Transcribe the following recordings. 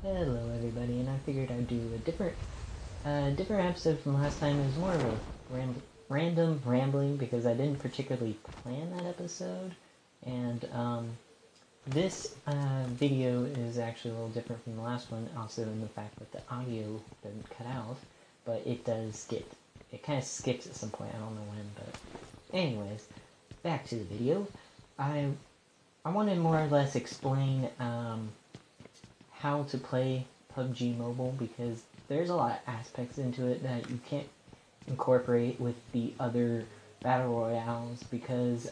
Hello everybody, and I figured I'd do a different episode from last time. It was more of a random rambling because I didn't particularly plan that episode, and this video is actually a little different from the last one, also in the fact that the audio doesn't cut out, but it does it kind of skips at some point, I don't know when, but anyways, back to the video. I want to more or less explain how to play PUBG Mobile, because there's a lot of aspects into it that you can't incorporate with the other battle royales, because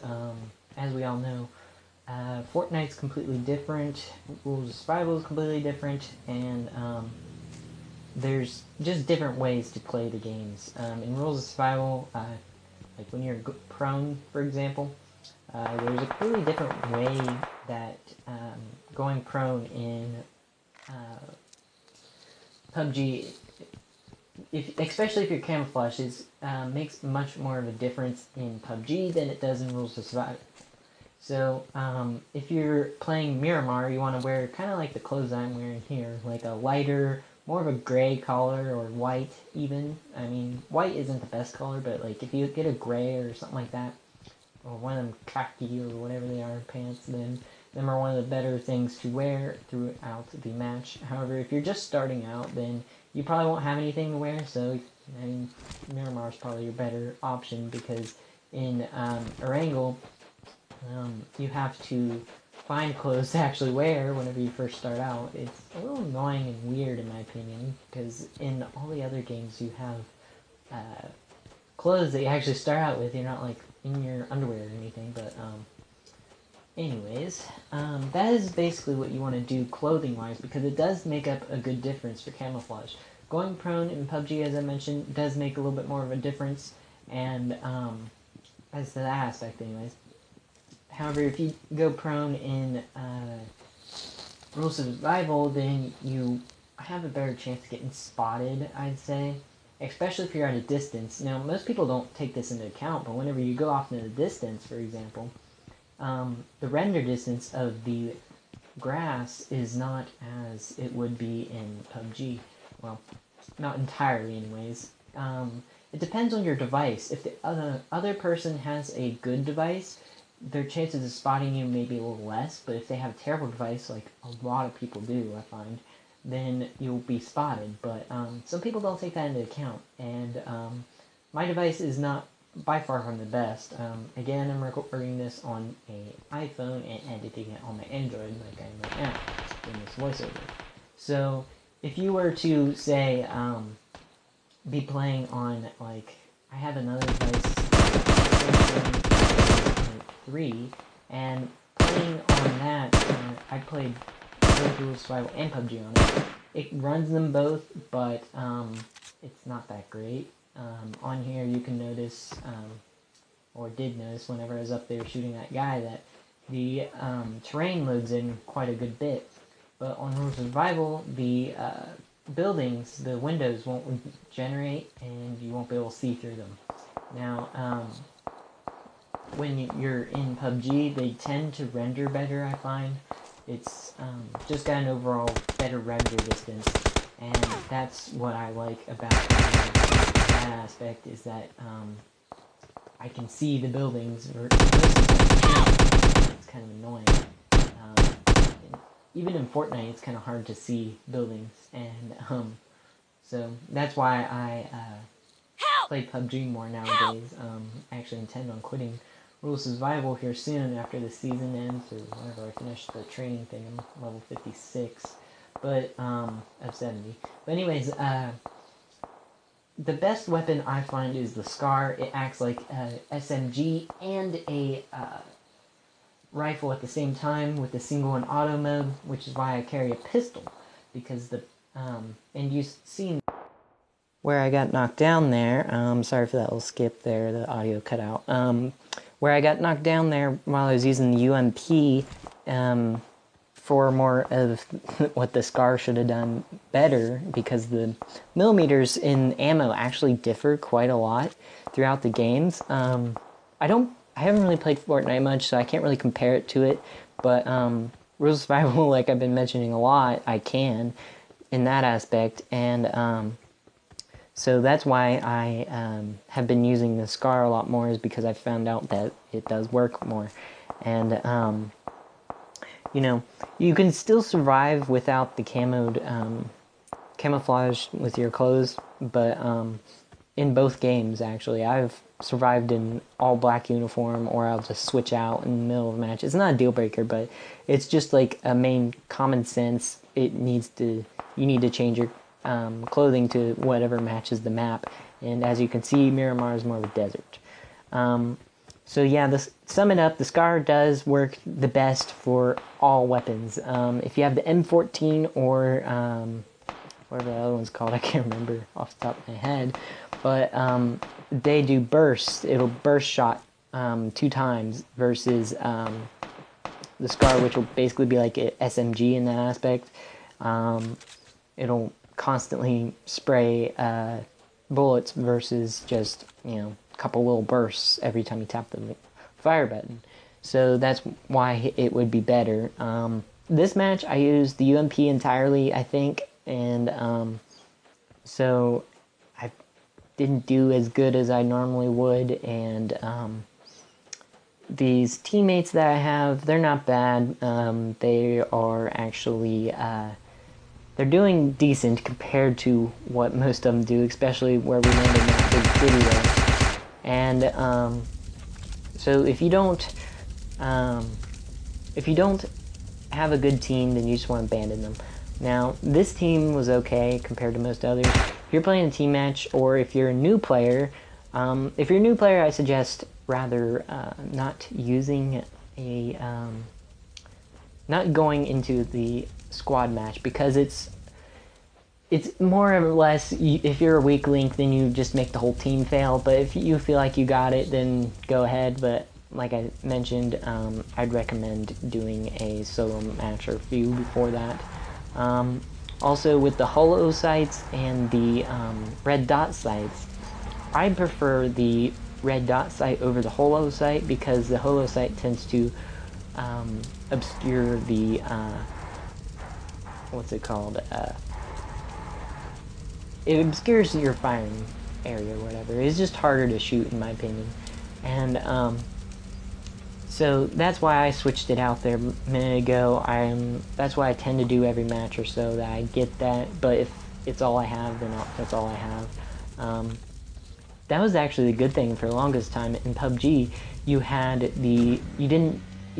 as we all know, Fortnite's completely different, Rules of Survival is completely different, and there's just different ways to play the games. In Rules of Survival, like when you're prone, for example, there's a completely different way that going prone in PUBG, especially if you're camouflaged, makes much more of a difference in PUBG than it does in Rules of Survival. So, if you're playing Miramar, you want to wear kind of like the clothes I'm wearing here, like a lighter, more of a gray color, or white even. I mean, white isn't the best color, but like if you get a gray or something like that, or one of them khaki or whatever they are pants, then them are one of the better things to wear throughout the match. However, if you're just starting out, then you probably won't have anything to wear, so I mean, Miramar is probably your better option, because in Erangel, you have to find clothes to actually wear whenever you first start out. It's a little annoying and weird in my opinion, because in all the other games you have clothes that you actually start out with. You're not like in your underwear or anything, but anyways, that is basically what you want to do clothing wise, because it does make up a good difference for camouflage. Going prone in PUBG, as I mentioned, does make a little bit more of a difference, and as to that aspect anyways. However, if you go prone in Rules of Survival, then you have a better chance of getting spotted, I'd say. Especially if you're at a distance. Now, most people don't take this into account, but whenever you go off into the distance, for example, the render distance of the grass is not as it would be in PUBG. Well, not entirely anyways. It depends on your device. If the other person has a good device, their chances of spotting you may be a little less, but if they have a terrible device, like a lot of people do, I find, then you'll be spotted. But some people don't take that into account, and my device is not by far from the best. Again, I'm recording this on an iPhone and editing it on my Android, like I am right now, doing this voiceover. So, if you were to, say, be playing on, like, I have another device, Samsung 3, and playing on that, I played both Rules of Survival and PUBG on it. It runs them both, but it's not that great. On here you can notice, or did notice whenever I was up there shooting that guy, that the terrain loads in quite a good bit. But on Rules of Survival, the buildings, the windows won't generate, and you won't be able to see through them. Now, when you're in PUBG, they tend to render better, I find. It's just got an overall better render distance, and that's what I like about that aspect, is that I can see the buildings. It's kind of annoying. Even in Fortnite, it's kind of hard to see buildings, and so that's why I play PUBG more nowadays. I actually intend on quitting Rules of Survival here soon after the season ends, or whenever I finish the training thing. I'm level 56, but of 70. But anyways, the best weapon I find is the Scar. It acts like a SMG and a rifle at the same time with the single and auto mode, which is why I carry a pistol, because the and you've seen where I got knocked down there. Sorry for that little skip there, the audio cut out. Where I got knocked down there while I was using the UMP, for more of what the Scar should have done better, because the millimeters in ammo actually differ quite a lot throughout the games. I haven't really played Fortnite much, so I can't really compare it to it, but Rules of Survival, like I've been mentioning a lot, I can. in that aspect, and so that's why I have been using the Scar a lot more, is because I found out that it does work more. And you know, you can still survive without the camouflage with your clothes, but in both games, actually, I've survived in all black uniform, or I'll just switch out in the middle of a match. It's not a deal breaker, but it's just like a main common sense. You need to change your clothing to whatever matches the map. And as you can see, Miramar is more of a desert. So yeah, sum it up, the Scar does work the best for all weapons. If you have the M14 or whatever the other one's called, I can't remember off the top of my head, but they do bursts. It'll burst shot 2 times versus the Scar, which will basically be like an SMG in that aspect. It'll constantly spray bullets versus just, a couple little bursts every time you tap the fire button. So that's why it would be better. This match I used the UMP entirely, I think, and so I didn't do as good as I normally would, and these teammates that I have, they're not bad. They are actually they're doing decent compared to what most of them do, especially where we landed in that big city there. And so if you don't have a good team, then you just want to abandon them. Now, this team was okay compared to most others. If you're playing a team match, or if you're a new player, I suggest rather not using not going into the squad match, because it's more or less, if you're a weak link, then you just make the whole team fail. But if you feel like you got it, then go ahead. But like I mentioned, I'd recommend doing a solo match or few before that. Also, with the holo sights and the red dot sights, I prefer the red dot sight over the holo sight, because the holo sight tends to obscure the what's it called? It obscures your firing area or whatever. It's just harder to shoot, in my opinion. And so that's why I switched it out there a minute ago. That's why I tend to do every match or so, that I get that. But if it's all I have, then that's all I have. That was actually the good thing for the longest time in PUBG. You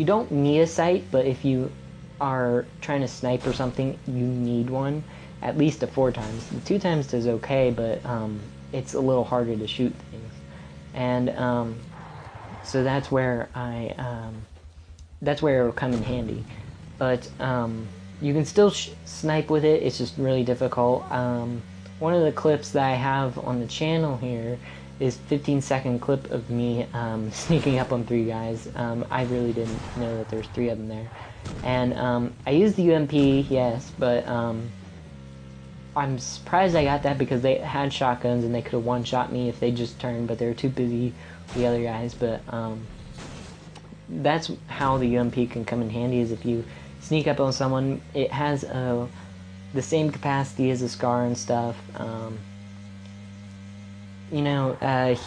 don't need a sight, but if you are trying to snipe or something, you need one. At least 4 times. The 2 times is okay, but it's a little harder to shoot things. And so that's where it'll come in handy. But you can still snipe with it. It's just really difficult. One of the clips that I have on the channel here is 15-second clip of me sneaking up on 3 guys. I really didn't know that there's 3 of them there. And I used the UMP, yes, but I'm surprised I got that, because they had shotguns and they could have one-shot me if they just turned, but they were too busy with the other guys. But that's how the UMP can come in handy, is if you sneak up on someone. It has the same capacity as a Scar and stuff.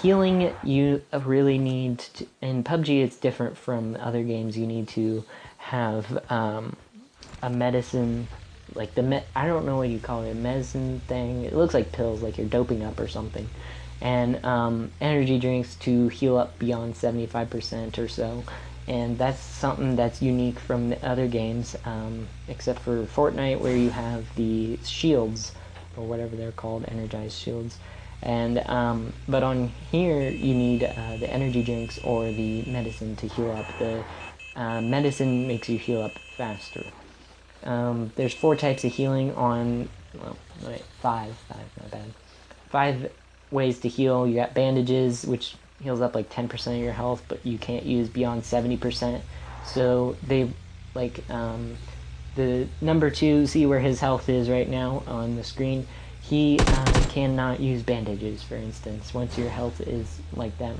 Healing, you really need to, in PUBG it's different from other games. You need to have a medicine, like I don't know what you call it, a medicine thing. It looks like pills, like you're doping up or something. And energy drinks to heal up beyond 75% or so. And that's something that's unique from the other games, except for Fortnite, where you have the shields, or whatever they're called, energized shields. And but on here, you need the energy drinks or the medicine to heal up. The medicine makes you heal up faster. There's 4 types of healing on, well, wait, 5, not bad. 5 ways to heal. You got bandages, which heals up like 10% of your health, but you can't use beyond 70%. So they, like, the number 2, see where his health is right now on the screen? He cannot use bandages, for instance, once your health is like that.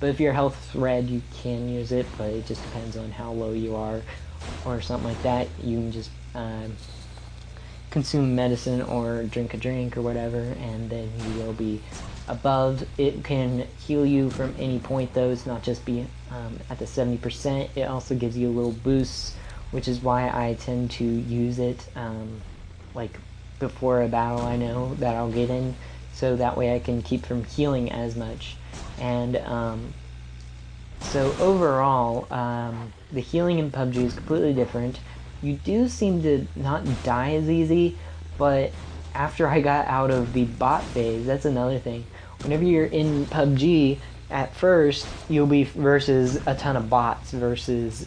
But if your health's red, you can use it, but it just depends on how low you are, or something like that. You can just consume medicine or drink a drink or whatever, and then you will be above. It can heal you from any point though. It's not just be at the 70%. It also gives you a little boost, which is why I tend to use it like before a battle I know that I'll get in, so that way I can keep from healing as much. And so overall, the healing in PUBG is completely different. You do seem to not die as easy, but after I got out of the bot phase, that's another thing. Whenever you're in PUBG, at first, you'll be versus a ton of bots versus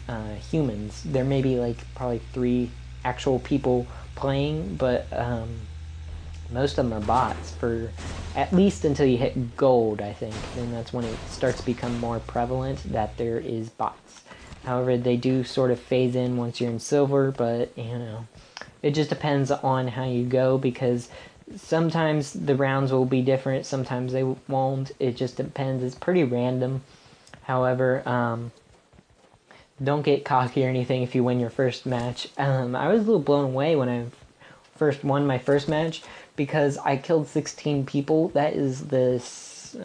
humans. There may be like probably 3 actual people playing, but most of them are bots for at least until you hit gold, I think. Then that's when it starts to become more prevalent that there is bots. However, they do sort of phase in once you're in silver, but you know, it just depends on how you go, because sometimes the rounds will be different, sometimes they won't. It just depends. It's pretty random. However, don't get cocky or anything if you win your first match. I was a little blown away when I first won my first match, because I killed 16 people. That is this.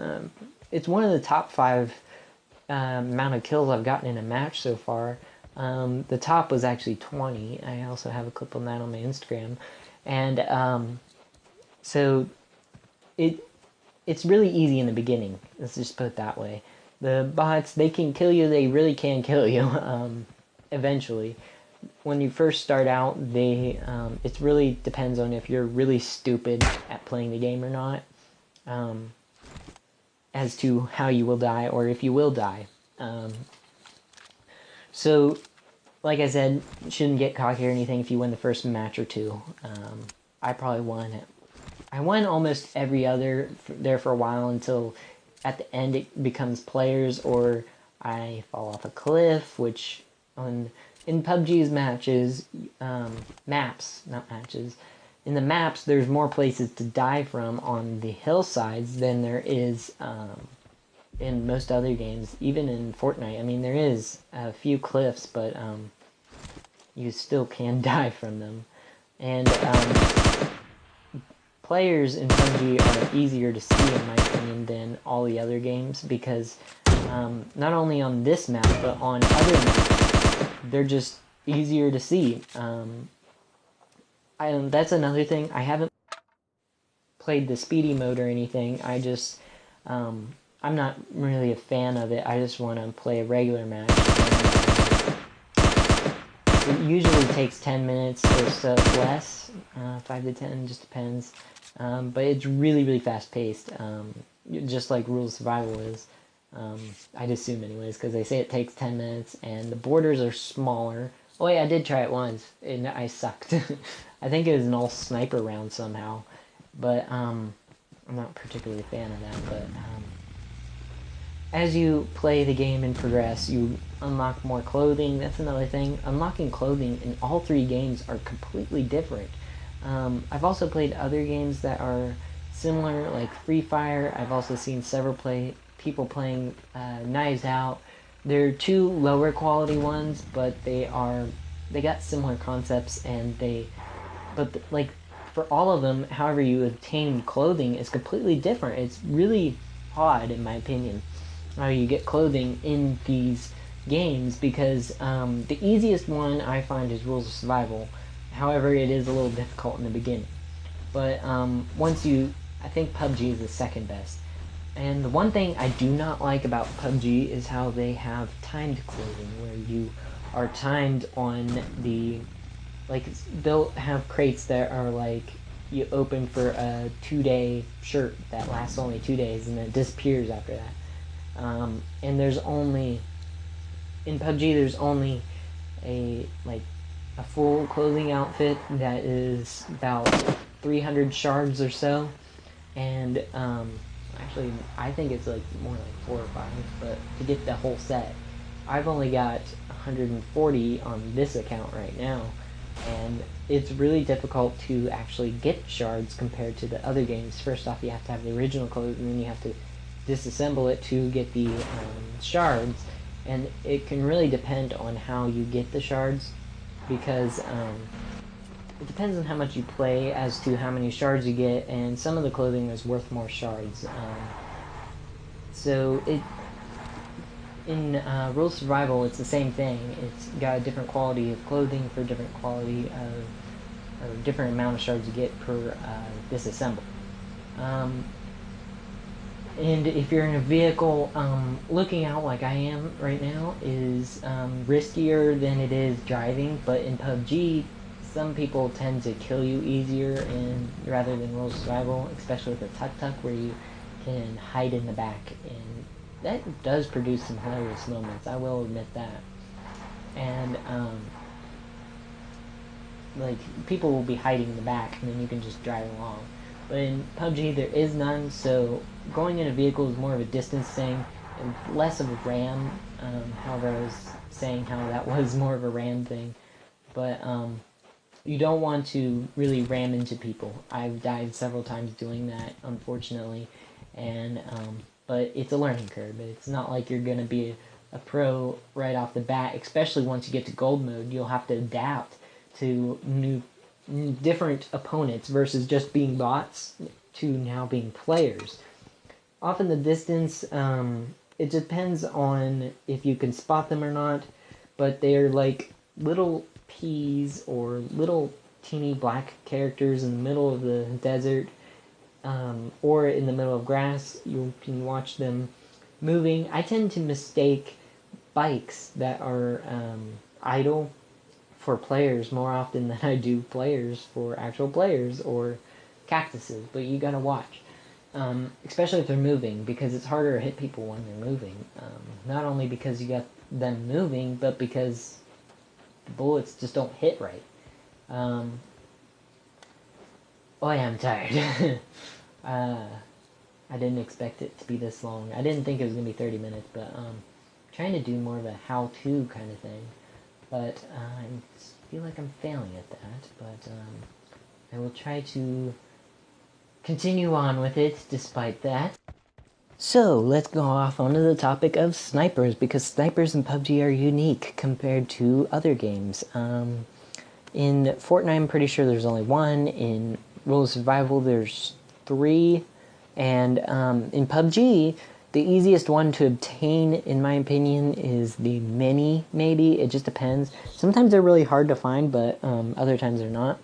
It's one of the top 5 amount of kills I've gotten in a match so far. The top was actually 20. I also have a clip on that on my Instagram, and so it's really easy in the beginning. Let's just put it that way. The bots, they can kill you. They really can kill you. Eventually, when you first start out, they it really depends on if you're really stupid at playing the game or not, as to how you will die or if you will die. So, like I said, shouldn't get cocky or anything if you win the first match or 2. I probably won it. I won almost every other there for a while, until at the end it becomes players or I fall off a cliff, which in PUBG's matches, maps, not matches, in the maps there's more places to die from on the hillsides than there is in most other games, even in Fortnite. I mean, there is a few cliffs, but you still can die from them. And players in PUBG are easier to see, in my opinion, than all the other games, because not only on this map, but on other maps, they're just easier to see. That's another thing. I haven't played the speedy mode or anything. I just, I'm not really a fan of it. I just want to play a regular match. It usually takes 10 minutes or so, less, 5 to 10, just depends. But it's really, really fast paced, just like Rules of Survival is. I'd assume anyways, because they say it takes 10 minutes, and the borders are smaller. Oh yeah, I did try it once, and I sucked. I think it was an all sniper round somehow, but I'm not particularly a fan of that. But as you play the game and progress, you unlock more clothing. That's another thing. Unlocking clothing in all 3 games are completely different. I've also played other games that are similar, like Free Fire. I've also seen several people playing Knives Out. They're 2 lower quality ones, but they got similar concepts, and like for all of them, however you obtain clothing is completely different. It's really odd, in my opinion, how you get clothing in these games, because the easiest one I find is Rules of Survival. However, it is a little difficult in the beginning. But I think PUBG is the second best. And the one thing I do not like about PUBG is how they have timed clothing, where you are timed on the, like, they'll have crates that are like, you open for a 2-day shirt that lasts only 2 days, and then it disappears after that. And in PUBG there's only a full clothing outfit that is about 300 shards or so, and actually I think it's like more like 4 or 5, but to get the whole set, I've only got 140 on this account right now, and it's really difficult to actually get shards compared to the other games. First off, you have to have the original clothes, and then you have to disassemble it to get the shards, and it can really depend on how you get the shards, because it depends on how much you play as to how many shards you get, and some of the clothing is worth more shards. So in Rule Survival, it's the same thing. It's got a different quality of clothing for different quality of, or different amount of shards you get per disassemble. And if you're in a vehicle, looking out like I am right now is riskier than it is driving, but in PUBG, some people tend to kill you easier rather than Rule Survival, especially with the tuk-tuk where you can hide in the back, and that does produce some hilarious moments, I will admit that. And like, people will be hiding in the back and then you can just drive along. But in PUBG there is none, so going in a vehicle is more of a distance thing and less of a ram. However, I was saying how that was more of a ram thing. But you don't want to really ram into people. I've died several times doing that, unfortunately. And but it's a learning curve. It's not like you're going to be a pro right off the bat, especially once you get to gold mode. You'll have to adapt to different opponents versus just being bots to now being players. Often the distance, it depends on if you can spot them or not, but they're like little peas or little teeny black characters in the middle of the desert, or in the middle of grass. You can watch them moving. I tend to mistake bikes that are idle for players more often than I do players for actual players, or cactuses, but you gotta watch. Especially if they're moving, because it's harder to hit people when they're moving. Not only because you got them moving, but because the bullets just don't hit right. Oh yeah, I'm tired. I didn't expect it to be this long. I didn't think it was going to be 30 minutes, but trying to do more of a how-to kind of thing. But I feel like I'm failing at that, but I will try to continue on with it despite that. So, let's go off onto the topic of snipers, because snipers in PUBG are unique compared to other games. In Fortnite, I'm pretty sure there's only one. In Rule of Survival, there's 3. And in PUBG, the easiest one to obtain, in my opinion, is the Mini, maybe. It just depends. Sometimes they're really hard to find, but other times they're not.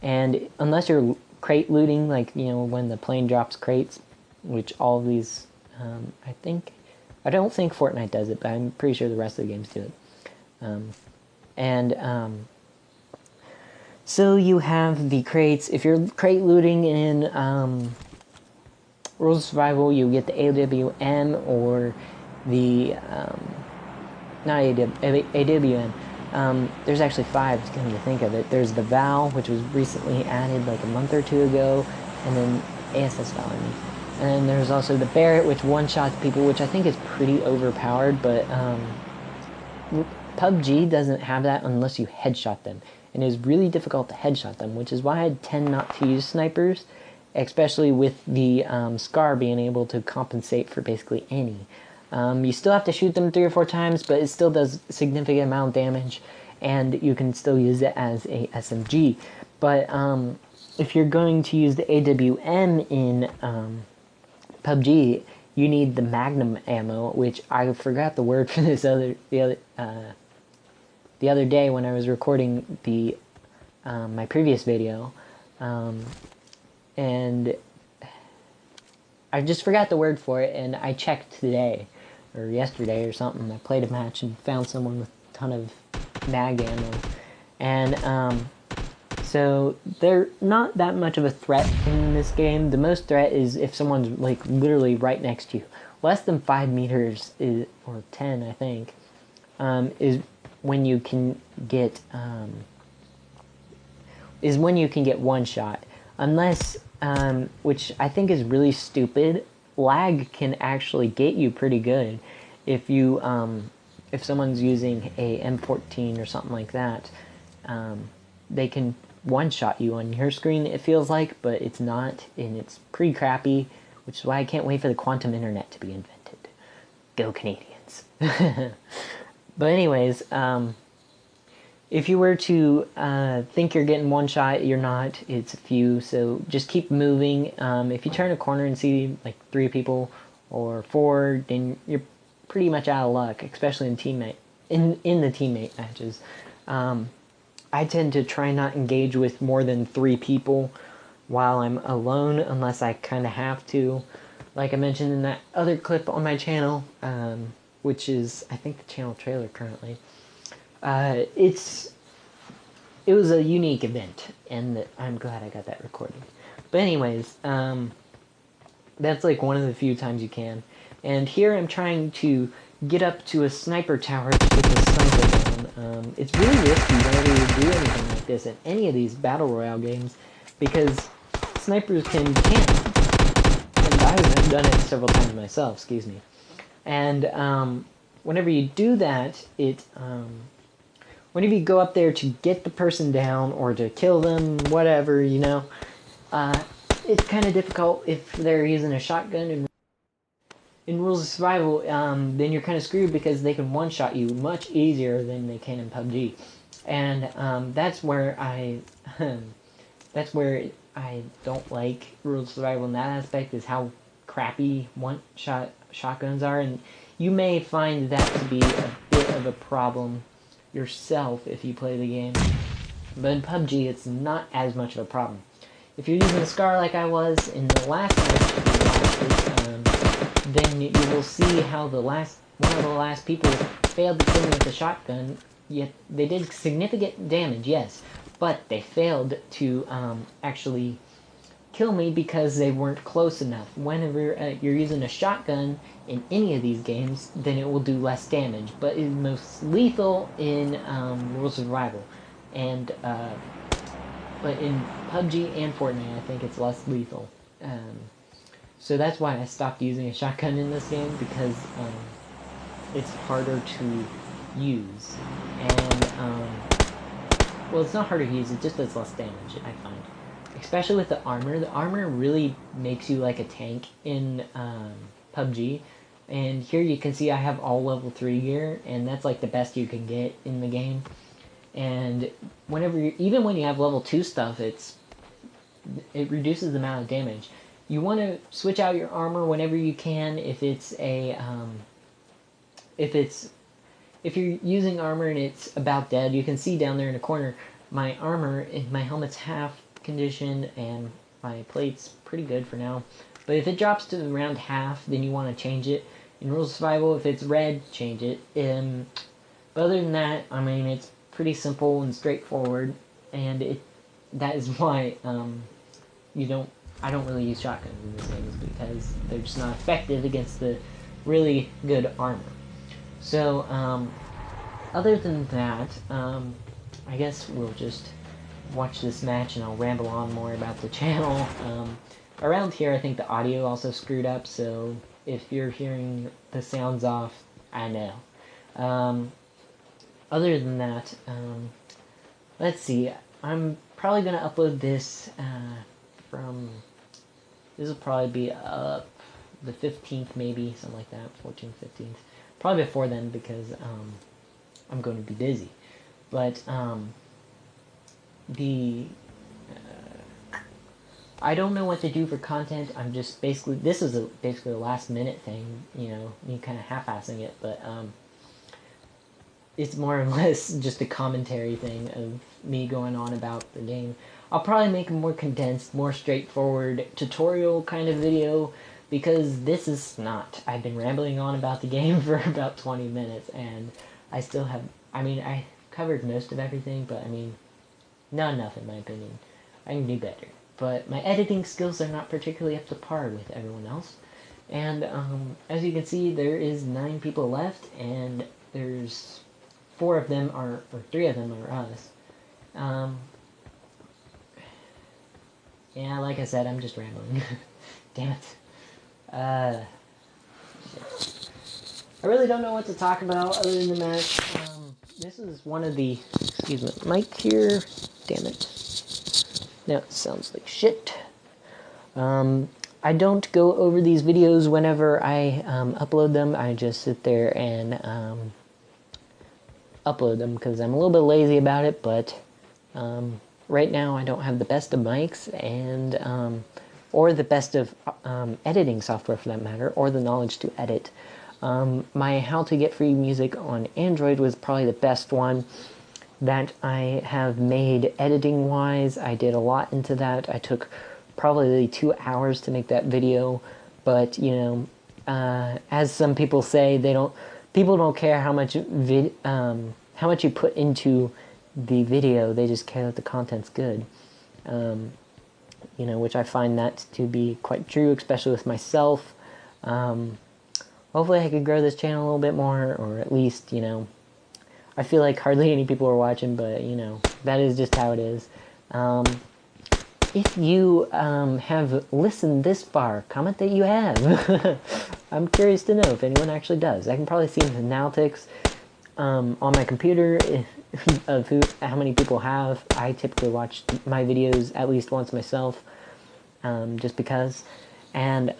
And unless you're crate looting, like, you know, when the plane drops crates, which all of these, I don't think Fortnite does it, but I'm pretty sure the rest of the games do it. So you have the crates. If you're crate looting in Rules of Survival, you get the AWM or the, not AWM. There's actually 5, come to think of it. There's the Val, which was recently added like a month or 2 ago, and then ASS Val, I mean. And then there's also the Barrett, which one-shots people, which I think is pretty overpowered, but PUBG doesn't have that unless you headshot them. And it is really difficult to headshot them, which is why I tend not to use snipers, especially with the SCAR being able to compensate for basically any. You still have to shoot them 3 or 4 times, but it still does a significant amount of damage, and you can still use it as a SMG. But if you're going to use the AWM in PUBG, you need the Magnum ammo, which I forgot the word for this the other day when I was recording the my previous video, and I just forgot the word for it, and I checked today, or yesterday or something. I played a match and found someone with a ton of mag ammo, and so they're not that much of a threat in this game. The most threat is if someone's like literally right next to you. Less than 5 meters is, or 10 I think, is when you can get one shot. Unless, which I think is really stupid, lag can actually get you pretty good if you if someone's using a M14 or something like that. They can one-shot you on your screen, it feels like, but it's not, and it's pretty crappy, which is why I can't wait for the quantum internet to be invented. Go Canadians. But anyways, if you were to think you're getting one shot, you're not. It's a few, so just keep moving. If you turn a corner and see like 3 people or 4, then you're pretty much out of luck, especially in the teammate matches. I tend to try not engage with more than 3 people while I'm alone, unless I kind of have to. Like I mentioned in that other clip on my channel, which is, I think, the channel trailer currently. It was a unique event, and I'm glad I got that recorded. But anyways, that's like one of the few times you can. And here I'm trying to get up to a sniper tower to get the sniper down. It's really risky whenever you do anything like this in any of these battle royale games, because snipers can camp, and I've done it several times myself. Excuse me. And whenever you do that, whenever you go up there to get the person down or to kill them, whatever, it's kind of difficult if they're using a shotgun. And in Rules of Survival, then you're kind of screwed because they can one-shot you much easier than they can in PUBG. And that's where I don't like Rules of Survival in that aspect, is how crappy one-shot shotguns are. And you may find that to be a bit of a problem yourself if you play the game. But in PUBG, it's not as much of a problem. If you're using a SCAR like I was in the last match, then you will see how one of the last people failed to kill me with a shotgun. Yet they did significant damage, yes, but they failed to actually kill me because they weren't close enough. Whenever you're using a shotgun in any of these games, then it will do less damage, but it's most lethal in Rules of Survival. And but in PUBG and Fortnite, I think it's less lethal. So that's why I stopped using a shotgun in this game, because it's harder to use. And well, it's not harder to use, it just does less damage, I find. Especially with the armor. The armor really makes you like a tank in PUBG. And here you can see I have all level 3 gear, and that's like the best you can get in the game. And even when you have level 2 stuff, it reduces the amount of damage. You want to switch out your armor whenever you can. If you're using armor and it's about dead, you can see down there in the corner, my helmet's half condition, and my plate's pretty good for now. But if it drops to around half, then you want to change it. In Rules of Survival, if it's red, change it. But other than that, I mean, it's pretty simple and straightforward, and that is why I don't really use shotguns in this game, because they're just not effective against the really good armor. So other than that, I guess we'll just watch this match and I'll ramble on more about the channel. Around here, I think the audio also screwed up, so if you're hearing the sounds off, I know. Other than that, let's see, I'm probably going to upload this this will probably be up the 15th, maybe, something like that, 14th, 15th. Probably before then, because I'm going to be busy. But I don't know what to do for content. I'm just this is basically a last minute thing, me kind of half-assing it, but it's more or less just a commentary thing of me going on about the game. I'll probably make a more condensed, more straightforward tutorial kind of video, because this is not. I've been rambling on about the game for about 20 minutes, and I still have, I covered most of everything, but not enough in my opinion. I can do better. But my editing skills are not particularly up to par with everyone else. And as you can see, there is 9 people left, and there's 3 of them are us. Yeah, like I said, I'm just rambling. Damn it. I really don't know what to talk about other than the match. This is one of the... Excuse me, mic here. Damn it. Now it sounds like shit. I don't go over these videos whenever I upload them. I just sit there and upload them because I'm a little bit lazy about it, but right now I don't have the best of mics and or the best of editing software for that matter, or the knowledge to edit. My how to get free music on Android was probably the best one that I have made editing wise. I did a lot into that. I took probably 2 hours to make that video, but you know, as some people say, people don't care how much you put into the video, they just care that the content's good. You know, which I find that to be quite true, especially with myself. Hopefully I could grow this channel a little bit more, or at least, you know, I feel like hardly any people are watching, but, you know, that is just how it is. If you have listened this far, comment that you have. I'm curious to know if anyone actually does. I can probably see the analytics on my computer of how many people have. I typically watch my videos at least once myself, just because. And,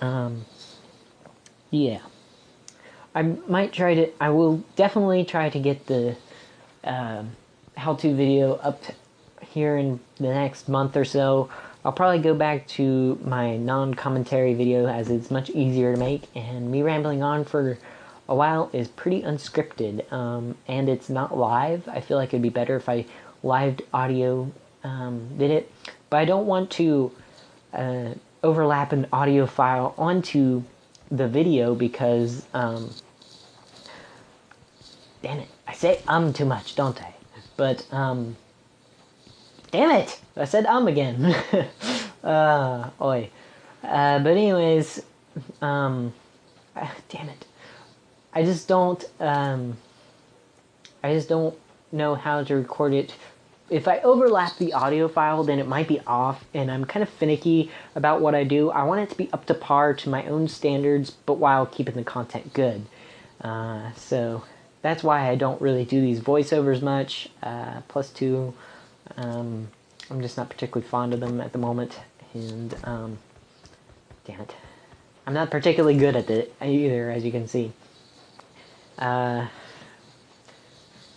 yeah. I will definitely try to get the how-to video up here in the next month or so. I'll probably go back to my non-commentary video as it's much easier to make, and me rambling on for a while is pretty unscripted, and it's not live. I feel like it'd be better if I live audio did it, but I don't want to overlap an audio file onto the video because damn it, I say too much, don't I? But damn it, I said again. Oi. But anyways, damn it. I just don't know how to record it. If I overlap the audio file, then it might be off, and I'm kind of finicky about what I do. I want it to be up to par to my own standards, but while keeping the content good. So that's why I don't really do these voiceovers much. Plus two, I'm just not particularly fond of them at the moment, and damn it, I'm not particularly good at it either, as you can see.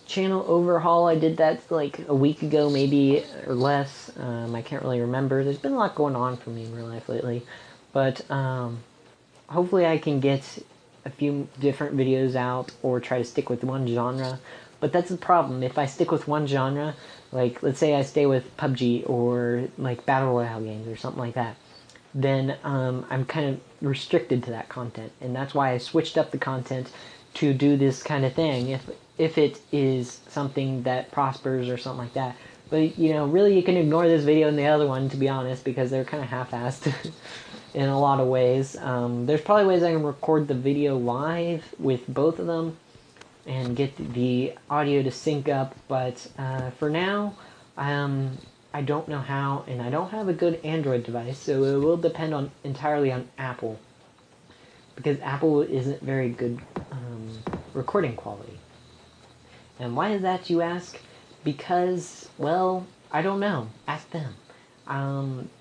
Channel overhaul, I did that like a week ago, maybe, or less. I can't really remember. There's been a lot going on for me in real life lately, but hopefully I can get a few different videos out, or try to stick with one genre. But that's the problem. If I stick with one genre, like let's say I stay with PUBG or like Battle Royale games or something like that, then I'm kind of restricted to that content, and that's why I switched up the content to do this kind of thing if it is something that prospers or something like that. But you know, really you can ignore this video and the other one, to be honest, because they're kind of half-assed in a lot of ways. There's probably ways I can record the video live with both of them and get the audio to sync up, but for now I don't know how, and I don't have a good Android device, so it will depend entirely on Apple, because Apple isn't very good recording quality. And why is that, you ask? Because, well, I don't know. Ask them.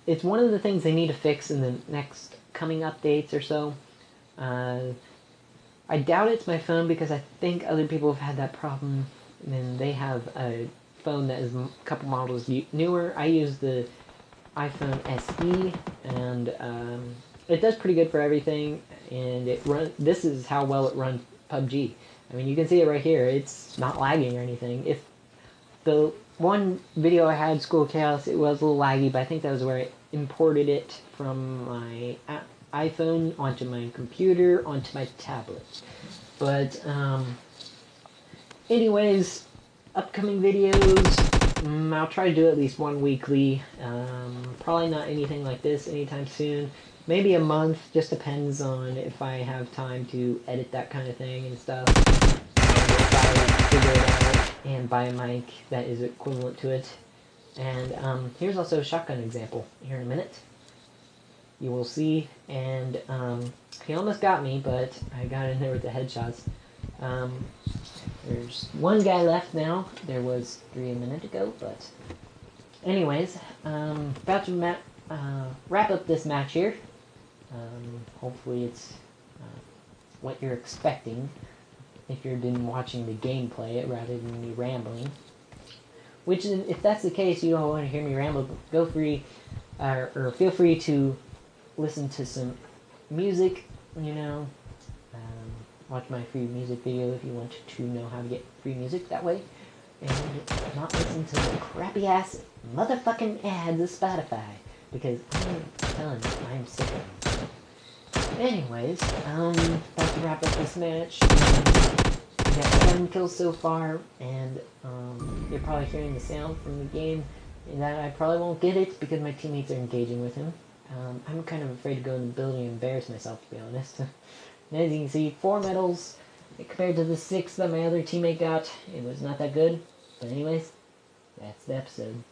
It's one of the things they need to fix in the next coming updates or so. I doubt it's my phone, because I think other people have had that problem, and they have a phone that is a couple models newer. I use the iPhone SE, and it does pretty good for everything, and this is how well it runs PUBG. I mean, you can see it right here. It's not lagging or anything. If the one video I had, School Chaos, it was a little laggy, but I think that was where I imported it from my iPhone onto my computer onto my tablet. But anyways, upcoming videos, I'll try to do at least one weekly. Probably not anything like this anytime soon. Maybe a month, just depends on if I have time to edit that kind of thing and stuff. And if I figure it out and buy a mic that is equivalent to it. And here's also a shotgun example here in a minute. You will see, and he almost got me, but I got in there with the headshots. There's one guy left now. There was 3 a minute ago, but anyways, about to wrap up this match here. Hopefully it's what you're expecting. if you've been watching the gameplay rather than me rambling. Which, if that's the case, you don't want to hear me ramble, go free, or feel free to listen to some music, you know. Watch my free music video if you want to know how to get free music that way. And not listen to the crappy ass motherfucking ads of Spotify. Because I'm telling you, I'm sick of them. Anyways, about to wrap up this match. We got 7 kills so far, and you're probably hearing the sound from the game. That I probably won't get it because my teammates are engaging with him. I'm kind of afraid to go in the building and embarrass myself, to be honest. And as you can see, 4 medals compared to the 6 that my other teammate got. It was not that good. But anyways, that's the episode.